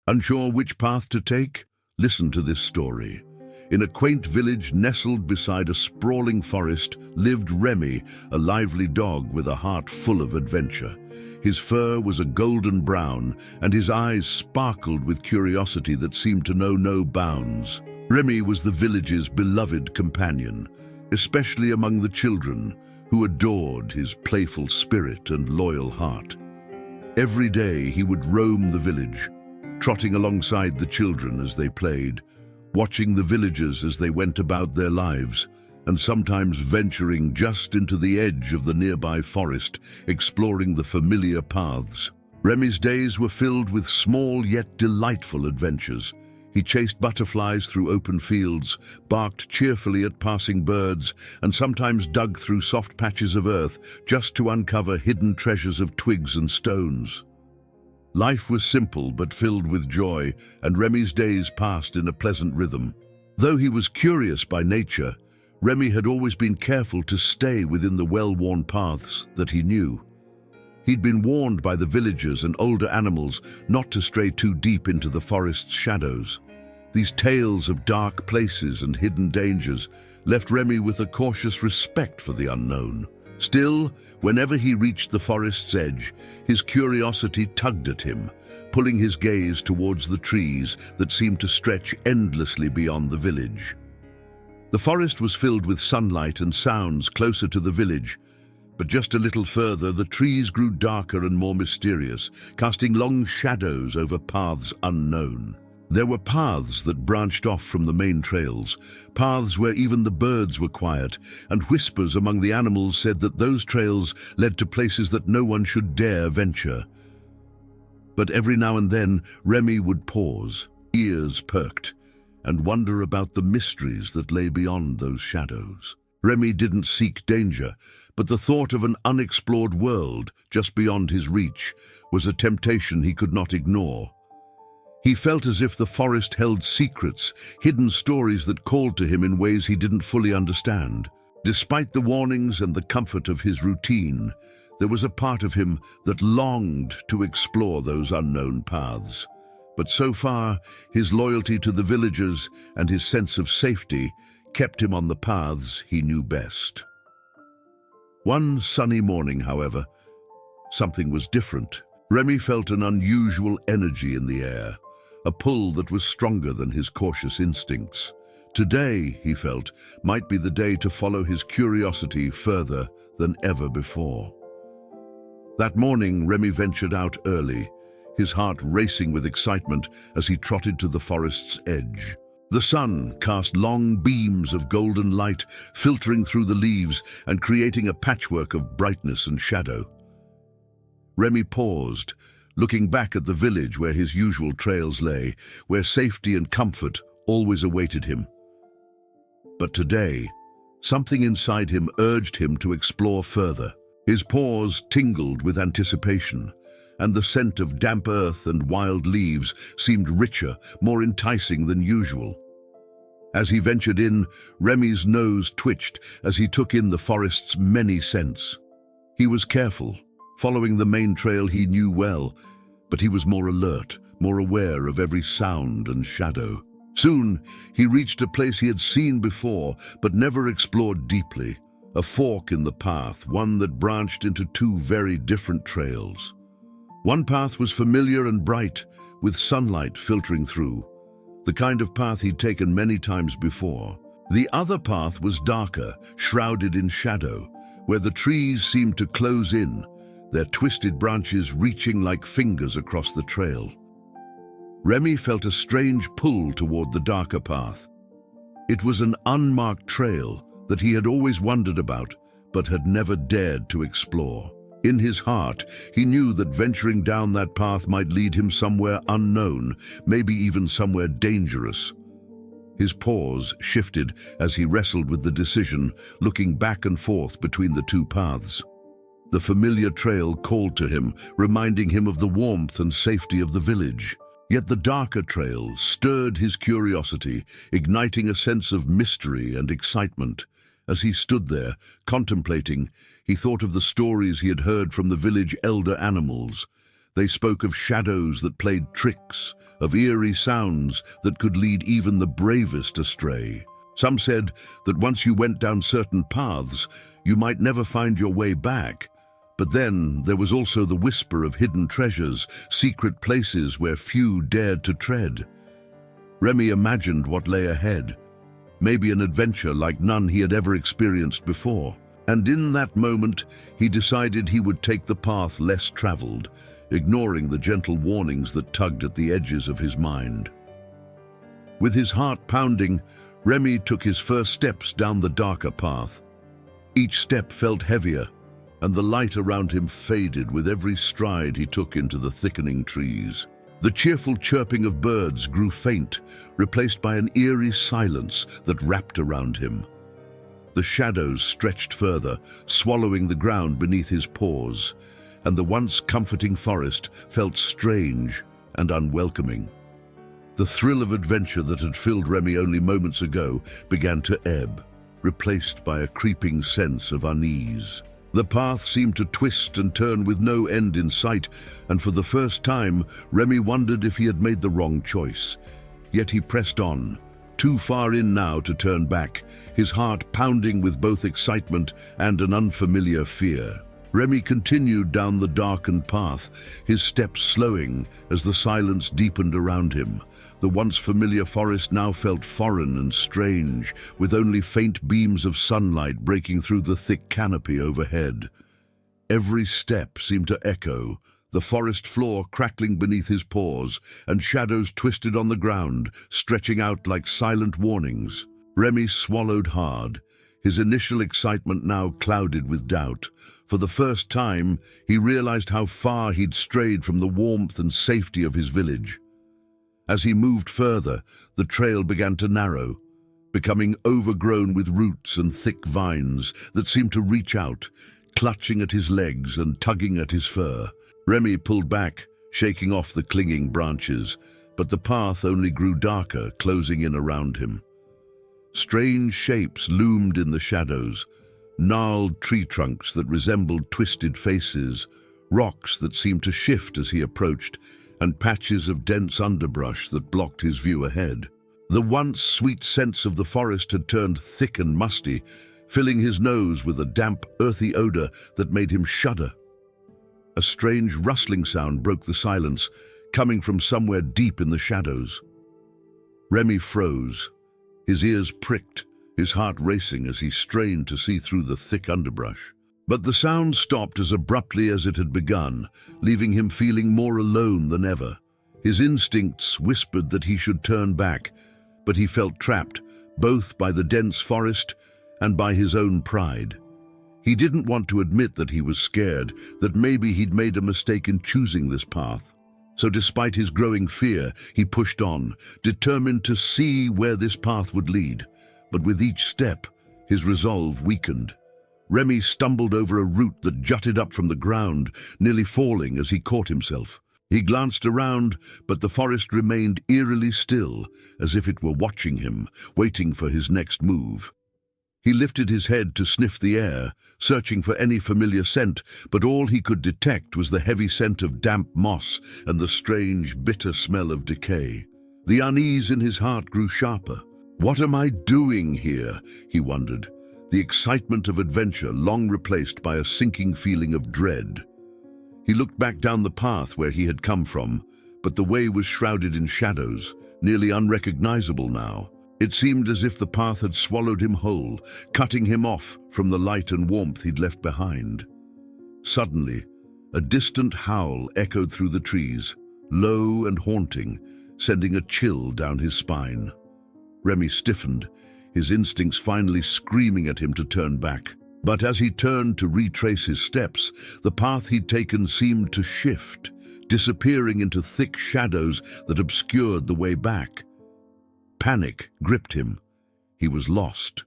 Unsure which path to take? Listen to this story. In a quaint village nestled beside a sprawling forest lived Remy, a lively dog with a heart full of adventure. His fur was a golden brown, and his eyes sparkled with curiosity that seemed to know no bounds. Remy was the village's beloved companion, especially among the children, who adored his playful spirit and loyal heart. Every day he would roam the village, trotting alongside the children as they played, watching the villagers as they went about their lives, and sometimes venturing just into the edge of the nearby forest, exploring the familiar paths. Remy's days were filled with small yet delightful adventures. He chased butterflies through open fields, barked cheerfully at passing birds, and sometimes dug through soft patches of earth just to uncover hidden treasures of twigs and stones. Life was simple but filled with joy, and Remy's days passed in a pleasant rhythm. Though he was curious by nature, Remy had always been careful to stay within the well-worn paths that he knew. He'd been warned by the villagers and older animals not to stray too deep into the forest's shadows. These tales of dark places and hidden dangers left Remy with a cautious respect for the unknown. Still, whenever he reached the forest's edge, his curiosity tugged at him, pulling his gaze towards the trees that seemed to stretch endlessly beyond the village. The forest was filled with sunlight and sounds closer to the village, but just a little further the trees grew darker and more mysterious, casting long shadows over paths unknown. There were paths that branched off from the main trails, paths where even the birds were quiet, and whispers among the animals said that those trails led to places that no one should dare venture. But every now and then Remy would pause, ears perked, and wonder about the mysteries that lay beyond those shadows. Remy didn't seek danger, but the thought of an unexplored world just beyond his reach was a temptation he could not ignore. He felt as if the forest held secrets, hidden stories that called to him in ways he didn't fully understand. Despite the warnings and the comfort of his routine, there was a part of him that longed to explore those unknown paths. But so far, his loyalty to the villagers and his sense of safety kept him on the paths he knew best. One sunny morning, however, something was different. Remy felt an unusual energy in the air, a pull that was stronger than his cautious instincts. Today, he felt, might be the day to follow his curiosity further than ever before. That morning, Remy ventured out early, his heart racing with excitement as he trotted to the forest's edge. The sun cast long beams of golden light, filtering through the leaves and creating a patchwork of brightness and shadow. Remy paused, looking back at the village where his usual trails lay, where safety and comfort always awaited him. But today, something inside him urged him to explore further. His paws tingled with anticipation, and the scent of damp earth and wild leaves seemed richer, more enticing than usual. As he ventured in, Remy's nose twitched as he took in the forest's many scents. He was careful, following the main trail he knew well, but he was more alert, more aware of every sound and shadow. Soon, he reached a place he had seen before, but never explored deeply, a fork in the path, one that branched into two very different trails. One path was familiar and bright, with sunlight filtering through, the kind of path he'd taken many times before. The other path was darker, shrouded in shadow, where the trees seemed to close in, their twisted branches reaching like fingers across the trail. Remy felt a strange pull toward the darker path. It was an unmarked trail that he had always wondered about, but had never dared to explore. In his heart, he knew that venturing down that path might lead him somewhere unknown, maybe even somewhere dangerous. His paws shifted as he wrestled with the decision, looking back and forth between the two paths. The familiar trail called to him, reminding him of the warmth and safety of the village. Yet the darker trail stirred his curiosity, igniting a sense of mystery and excitement. As he stood there, contemplating, he thought of the stories he had heard from the village elder animals. They spoke of shadows that played tricks, of eerie sounds that could lead even the bravest astray. Some said that once you went down certain paths, you might never find your way back. But then there was also the whisper of hidden treasures, secret places where few dared to tread. Remy imagined what lay ahead, maybe an adventure like none he had ever experienced before. And in that moment, he decided he would take the path less traveled, ignoring the gentle warnings that tugged at the edges of his mind. With his heart pounding, Remy took his first steps down the darker path. Each step felt heavier, and the light around him faded with every stride he took into the thickening trees. The cheerful chirping of birds grew faint, replaced by an eerie silence that wrapped around him. The shadows stretched further, swallowing the ground beneath his paws, and the once comforting forest felt strange and unwelcoming. The thrill of adventure that had filled Remy only moments ago began to ebb, replaced by a creeping sense of unease. The path seemed to twist and turn with no end in sight, and for the first time, Remy wondered if he had made the wrong choice. Yet he pressed on, too far in now to turn back, his heart pounding with both excitement and an unfamiliar fear. Remy continued down the darkened path, his steps slowing as the silence deepened around him. The once familiar forest now felt foreign and strange, with only faint beams of sunlight breaking through the thick canopy overhead. Every step seemed to echo, the forest floor crackling beneath his paws, and shadows twisted on the ground, stretching out like silent warnings. Remy swallowed hard, his initial excitement now clouded with doubt. For the first time, he realized how far he'd strayed from the warmth and safety of his village. As he moved further, the trail began to narrow, becoming overgrown with roots and thick vines that seemed to reach out, clutching at his legs and tugging at his fur. Remy pulled back, shaking off the clinging branches, but the path only grew darker, closing in around him. Strange shapes loomed in the shadows, gnarled tree trunks that resembled twisted faces, rocks that seemed to shift as he approached, and patches of dense underbrush that blocked his view ahead. The once sweet scents of the forest had turned thick and musty, filling his nose with a damp, earthy odor that made him shudder. A strange rustling sound broke the silence, coming from somewhere deep in the shadows. Remy froze, his ears pricked, his heart racing as he strained to see through the thick underbrush. But the sound stopped as abruptly as it had begun, leaving him feeling more alone than ever. His instincts whispered that he should turn back, but he felt trapped, both by the dense forest and by his own pride. He didn't want to admit that he was scared, that maybe he'd made a mistake in choosing this path. So despite his growing fear, he pushed on, determined to see where this path would lead. But with each step, his resolve weakened. Remy stumbled over a root that jutted up from the ground, nearly falling as he caught himself. He glanced around, but the forest remained eerily still, as if it were watching him, waiting for his next move. He lifted his head to sniff the air, searching for any familiar scent, but all he could detect was the heavy scent of damp moss and the strange, bitter smell of decay. The unease in his heart grew sharper. "What am I doing here?" he wondered, the excitement of adventure long replaced by a sinking feeling of dread. He looked back down the path where he had come from, but the way was shrouded in shadows, nearly unrecognizable now. It seemed as if the path had swallowed him whole, cutting him off from the light and warmth he'd left behind. Suddenly, a distant howl echoed through the trees, low and haunting, sending a chill down his spine. Remy stiffened, his instincts finally screaming at him to turn back. But as he turned to retrace his steps, the path he'd taken seemed to shift, disappearing into thick shadows that obscured the way back. Panic gripped him. He was lost,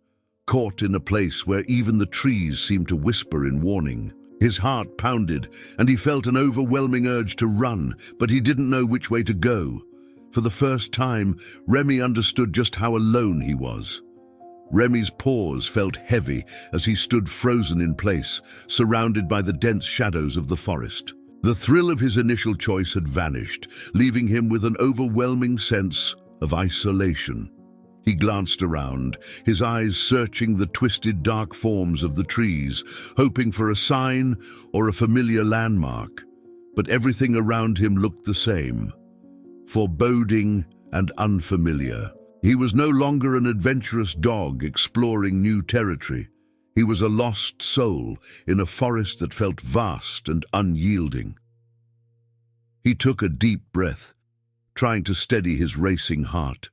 caught in a place where even the trees seemed to whisper in warning. His heart pounded, and he felt an overwhelming urge to run, but he didn't know which way to go. For the first time, Remy understood just how alone he was. Remy's paws felt heavy as he stood frozen in place, surrounded by the dense shadows of the forest. The thrill of his initial choice had vanished, leaving him with an overwhelming sense of isolation. He glanced around, his eyes searching the twisted dark forms of the trees, hoping for a sign or a familiar landmark. But everything around him looked the same, foreboding and unfamiliar. He was no longer an adventurous dog exploring new territory. He was a lost soul in a forest that felt vast and unyielding. He took a deep breath, trying to steady his racing heart.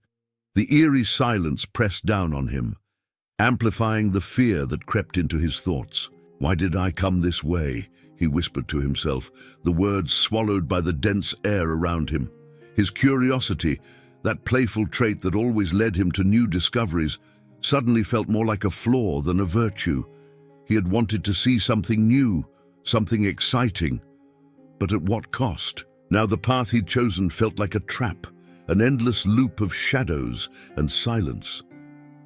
The eerie silence pressed down on him, amplifying the fear that crept into his thoughts. "Why did I come this way?" he whispered to himself, the words swallowed by the dense air around him. His curiosity, that playful trait that always led him to new discoveries, suddenly felt more like a flaw than a virtue. He had wanted to see something new, something exciting. But at what cost? Now the path he'd chosen felt like a trap, an endless loop of shadows and silence.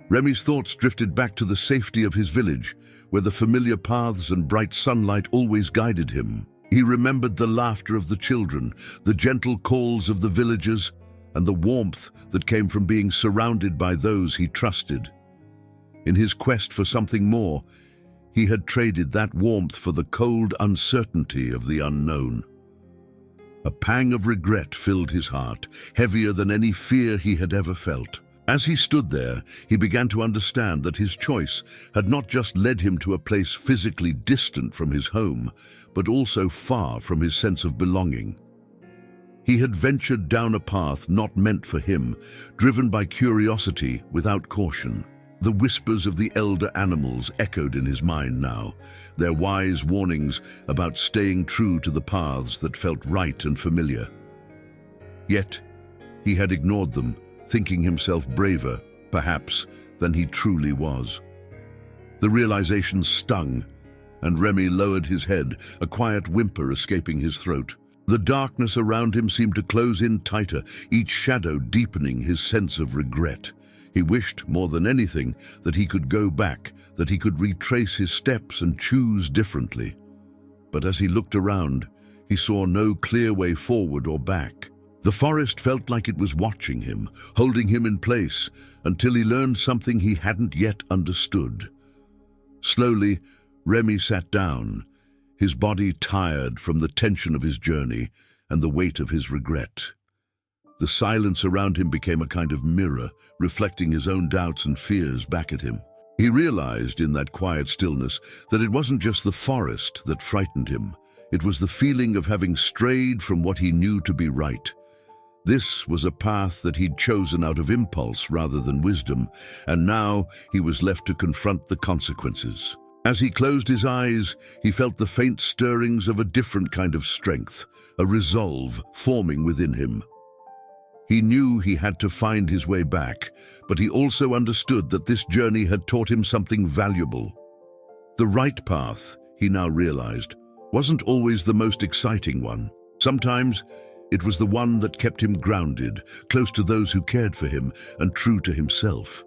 Remy's thoughts drifted back to the safety of his village, where the familiar paths and bright sunlight always guided him. He remembered the laughter of the children, the gentle calls of the villagers, and the warmth that came from being surrounded by those he trusted. In his quest for something more, he had traded that warmth for the cold uncertainty of the unknown. A pang of regret filled his heart, heavier than any fear he had ever felt. As he stood there, he began to understand that his choice had not just led him to a place physically distant from his home, but also far from his sense of belonging. He had ventured down a path not meant for him, driven by curiosity without caution. The whispers of the elder animals echoed in his mind now, their wise warnings about staying true to the paths that felt right and familiar. Yet, he had ignored them, thinking himself braver, perhaps, than he truly was. The realization stung, and Remy lowered his head, a quiet whimper escaping his throat. The darkness around him seemed to close in tighter, each shadow deepening his sense of regret. He wished, more than anything, that he could go back, that he could retrace his steps and choose differently. But as he looked around, he saw no clear way forward or back. The forest felt like it was watching him, holding him in place, until he learned something he hadn't yet understood. Slowly, Remy sat down, his body tired from the tension of his journey and the weight of his regret. The silence around him became a kind of mirror, reflecting his own doubts and fears back at him. He realized in that quiet stillness that it wasn't just the forest that frightened him. It was the feeling of having strayed from what he knew to be right. This was a path that he'd chosen out of impulse rather than wisdom, and now he was left to confront the consequences. As he closed his eyes, he felt the faint stirrings of a different kind of strength, a resolve forming within him. He knew he had to find his way back, but he also understood that this journey had taught him something valuable. The right path, he now realized, wasn't always the most exciting one. Sometimes it was the one that kept him grounded, close to those who cared for him and true to himself.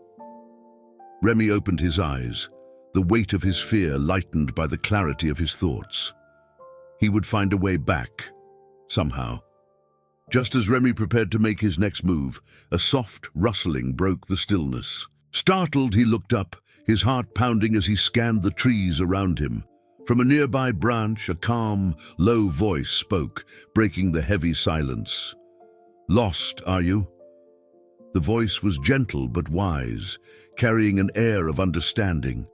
Remy opened his eyes, the weight of his fear lightened by the clarity of his thoughts. He would find a way back, somehow. Just as Remy prepared to make his next move, a soft rustling broke the stillness. Startled, he looked up, his heart pounding as he scanned the trees around him. From a nearby branch, a calm, low voice spoke, breaking the heavy silence. "Lost, are you?" The voice was gentle but wise, carrying an air of understanding.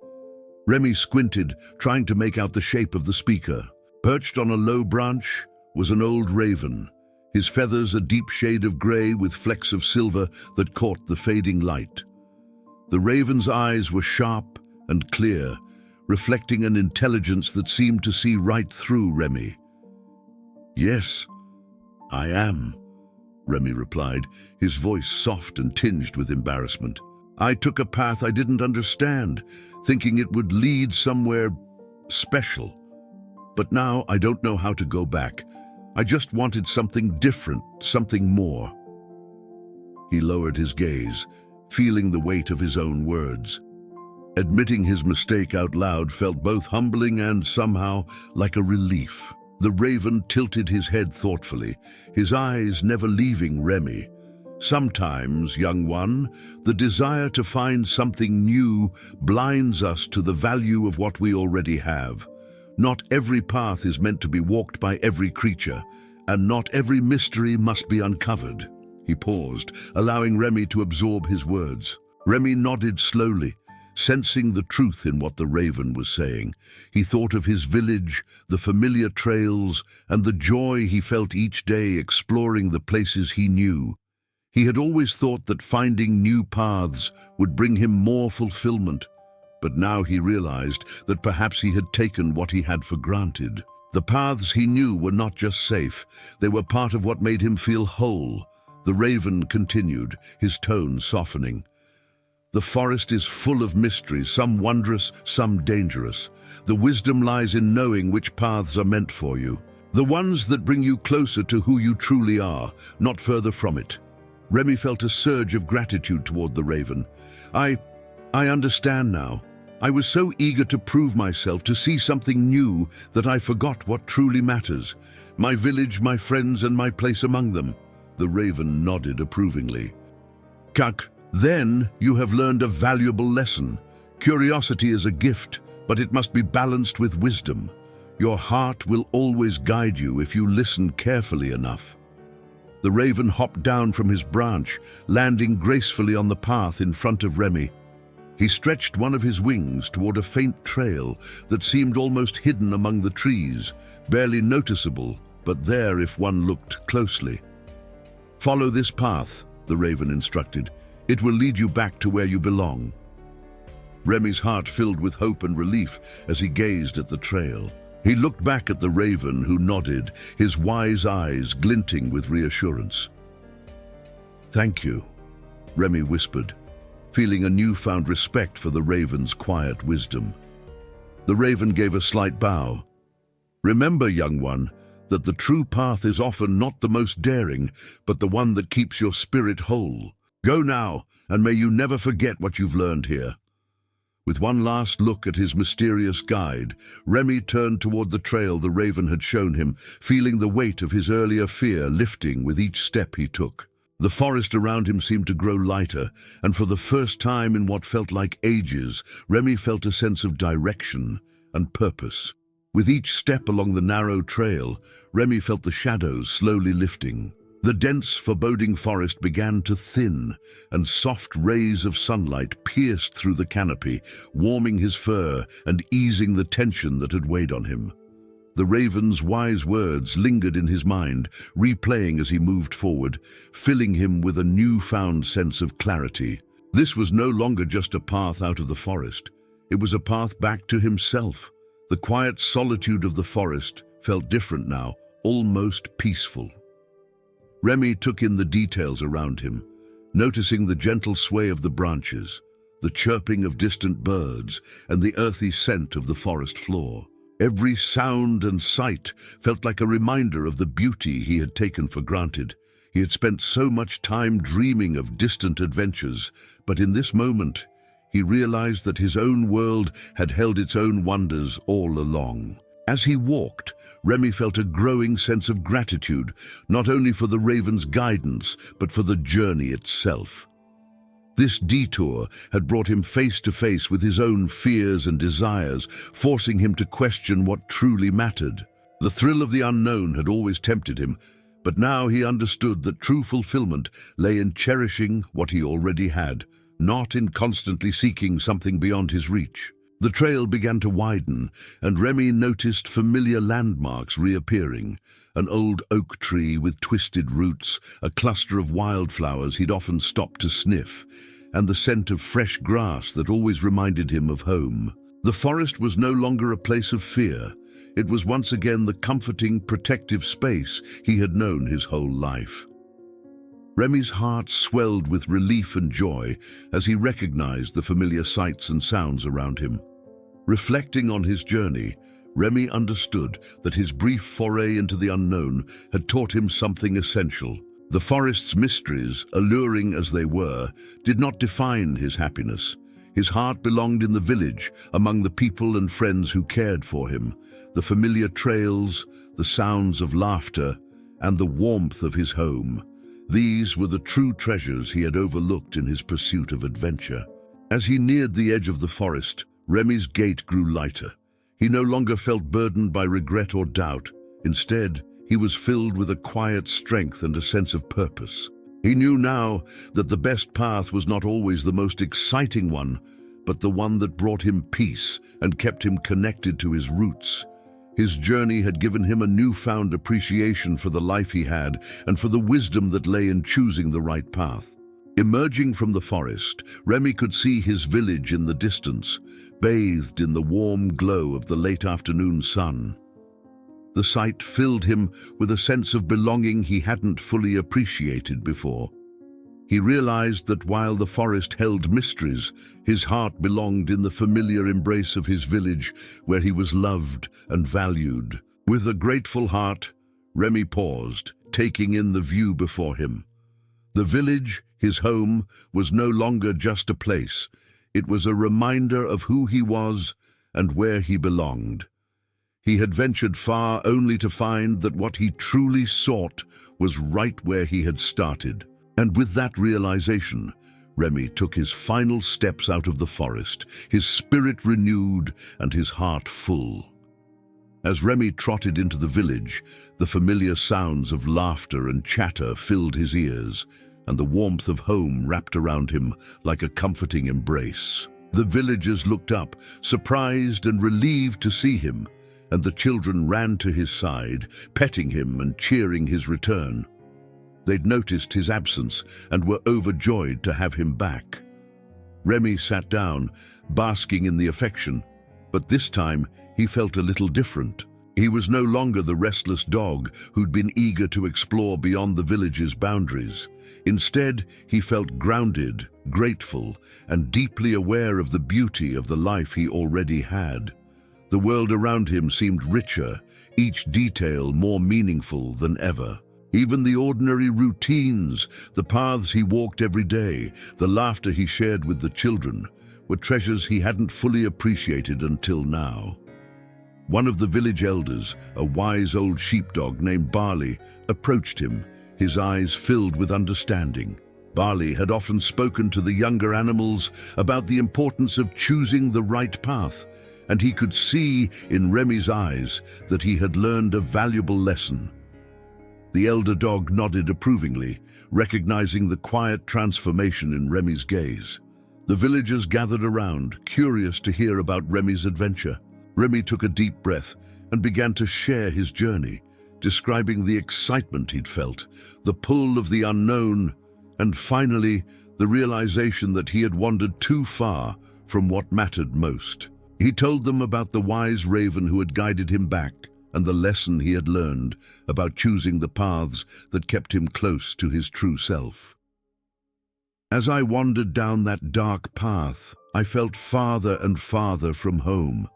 Remy squinted, trying to make out the shape of the speaker. Perched on a low branch was an old raven, his feathers a deep shade of grey with flecks of silver that caught the fading light. The raven's eyes were sharp and clear, reflecting an intelligence that seemed to see right through Remy. "Yes, I am," Remy replied, his voice soft and tinged with embarrassment. "I took a path I didn't understand, thinking it would lead somewhere special. But now I don't know how to go back. I just wanted something different, something more." He lowered his gaze, feeling the weight of his own words. Admitting his mistake out loud felt both humbling and somehow like a relief. The raven tilted his head thoughtfully, his eyes never leaving Remy. Sometimes, young one, the desire to find something new blinds us to the value of what we already have. Not every path is meant to be walked by every creature, and not every mystery must be uncovered. He paused, allowing Remy to absorb his words. Remy nodded slowly, sensing the truth in what the raven was saying. He thought of his village, the familiar trails, and the joy he felt each day exploring the places he knew. He had always thought that finding new paths would bring him more fulfillment, but now he realized that perhaps he had taken what he had for granted. The paths he knew were not just safe, they were part of what made him feel whole. The raven continued, his tone softening. The forest is full of mysteries, some wondrous, some dangerous. The wisdom lies in knowing which paths are meant for you. The ones that bring you closer to who you truly are, not further from it. Remy felt a surge of gratitude toward the raven. I understand now. I was so eager to prove myself, to see something new, that I forgot what truly matters. My village, my friends, and my place among them. The raven nodded approvingly. Kak, then you have learned a valuable lesson. Curiosity is a gift, but it must be balanced with wisdom. Your heart will always guide you if you listen carefully enough. The raven hopped down from his branch, landing gracefully on the path in front of Remy. He stretched one of his wings toward a faint trail that seemed almost hidden among the trees, barely noticeable, but there if one looked closely. Follow this path, the raven instructed. It will lead you back to where you belong. Remy's heart filled with hope and relief as he gazed at the trail. He looked back at the raven, who nodded, his wise eyes glinting with reassurance. Thank you, Remy whispered, feeling a newfound respect for the raven's quiet wisdom. The raven gave a slight bow. Remember, young one, that the true path is often not the most daring, but the one that keeps your spirit whole. Go now, and may you never forget what you've learned here. With one last look at his mysterious guide, Remy turned toward the trail the raven had shown him, feeling the weight of his earlier fear lifting with each step he took. The forest around him seemed to grow lighter, and for the first time in what felt like ages, Remy felt a sense of direction and purpose. With each step along the narrow trail, Remy felt the shadows slowly lifting. The dense, foreboding forest began to thin, and soft rays of sunlight pierced through the canopy, warming his fur and easing the tension that had weighed on him. The raven's wise words lingered in his mind, replaying as he moved forward, filling him with a newfound sense of clarity. This was no longer just a path out of the forest. It was a path back to himself. The quiet solitude of the forest felt different now, almost peaceful. Remy took in the details around him, noticing the gentle sway of the branches, the chirping of distant birds, and the earthy scent of the forest floor. Every sound and sight felt like a reminder of the beauty he had taken for granted. He had spent so much time dreaming of distant adventures, but in this moment, he realized that his own world had held its own wonders all along. As he walked, Remy felt a growing sense of gratitude, not only for the raven's guidance, but for the journey itself. This detour had brought him face to face with his own fears and desires, forcing him to question what truly mattered. The thrill of the unknown had always tempted him, but now he understood that true fulfillment lay in cherishing what he already had, not in constantly seeking something beyond his reach. The trail began to widen, and Remy noticed familiar landmarks reappearing. An old oak tree with twisted roots, a cluster of wildflowers he'd often stopped to sniff, and the scent of fresh grass that always reminded him of home. The forest was no longer a place of fear. It was once again the comforting, protective space he had known his whole life. Remy's heart swelled with relief and joy as he recognized the familiar sights and sounds around him. Reflecting on his journey, Remy understood that his brief foray into the unknown had taught him something essential. The forest's mysteries, alluring as they were, did not define his happiness. His heart belonged in the village, among the people and friends who cared for him, the familiar trails, the sounds of laughter, and the warmth of his home. These were the true treasures he had overlooked in his pursuit of adventure. As he neared the edge of the forest, Remy's gait grew lighter. He no longer felt burdened by regret or doubt. Instead, he was filled with a quiet strength and a sense of purpose. He knew now that the best path was not always the most exciting one, but the one that brought him peace and kept him connected to his roots. His journey had given him a newfound appreciation for the life he had and for the wisdom that lay in choosing the right path. Emerging from the forest, Remy could see his village in the distance, bathed in the warm glow of the late afternoon sun. The sight filled him with a sense of belonging he hadn't fully appreciated before. He realized that while the forest held mysteries, his heart belonged in the familiar embrace of his village, where he was loved and valued. With a grateful heart, Remy paused, taking in the view before him. The village, his home, was no longer just a place. It was a reminder of who he was and where he belonged. He had ventured far only to find that what he truly sought was right where he had started. And with that realization, Remy took his final steps out of the forest, his spirit renewed and his heart full. As Remy trotted into the village, the familiar sounds of laughter and chatter filled his ears, and the warmth of home wrapped around him like a comforting embrace. The villagers looked up, surprised and relieved to see him, and the children ran to his side, petting him and cheering his return. They'd noticed his absence and were overjoyed to have him back. Remy sat down, basking in the affection, but this time he felt a little different. He was no longer the restless dog who'd been eager to explore beyond the village's boundaries. Instead, he felt grounded, grateful, and deeply aware of the beauty of the life he already had. The world around him seemed richer, each detail more meaningful than ever. Even the ordinary routines, the paths he walked every day, the laughter he shared with the children, were treasures he hadn't fully appreciated until now. One of the village elders, a wise old sheepdog named Barley, approached him, his eyes filled with understanding. Barley had often spoken to the younger animals about the importance of choosing the right path, and he could see in Remy's eyes that he had learned a valuable lesson. The elder dog nodded approvingly, recognizing the quiet transformation in Remy's gaze. The villagers gathered around, curious to hear about Remy's adventure. Remy took a deep breath and began to share his journey, describing the excitement he'd felt, the pull of the unknown, and finally, the realization that he had wandered too far from what mattered most. He told them about the wise raven who had guided him back and the lesson he had learned about choosing the paths that kept him close to his true self. As I wandered down that dark path, I felt farther and farther from home,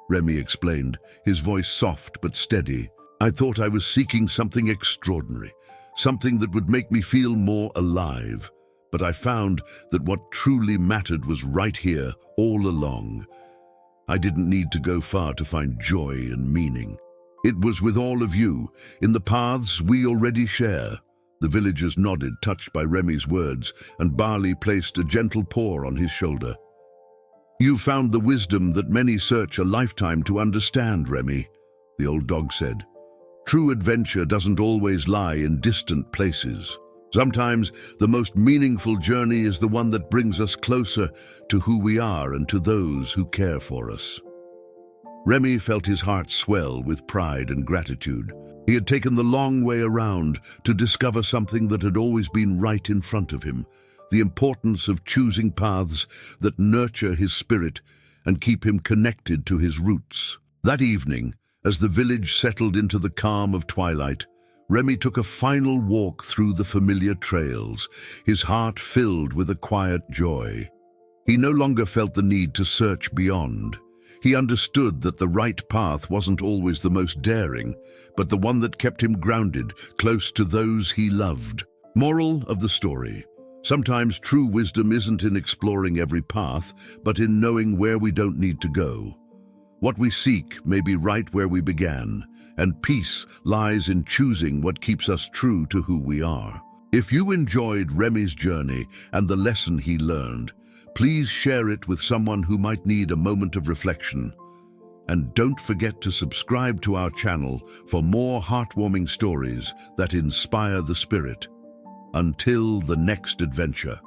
Remy explained, his voice soft but steady. I thought I was seeking something extraordinary, something that would make me feel more alive. But I found that what truly mattered was right here, all along. I didn't need to go far to find joy and meaning. It was with all of you, in the paths we already share. The villagers nodded, touched by Remy's words, and Barley placed a gentle paw on his shoulder. You found the wisdom that many search a lifetime to understand, Remy, the old dog said. True adventure doesn't always lie in distant places. Sometimes the most meaningful journey is the one that brings us closer to who we are and to those who care for us. Remy felt his heart swell with pride and gratitude. He had taken the long way around to discover something that had always been right in front of him, the importance of choosing paths that nurture his spirit and keep him connected to his roots. That evening, as the village settled into the calm of twilight, Remy took a final walk through the familiar trails, his heart filled with a quiet joy. He no longer felt the need to search beyond. He understood that the right path wasn't always the most daring, but the one that kept him grounded, close to those he loved. Moral of the story: Sometimes true wisdom isn't in exploring every path, but in knowing where we don't need to go. What we seek may be right where we began, and peace lies in choosing what keeps us true to who we are. If you enjoyed Remy's journey and the lesson he learned, please share it with someone who might need a moment of reflection. And don't forget to subscribe to our channel for more heartwarming stories that inspire the spirit. Until the next adventure.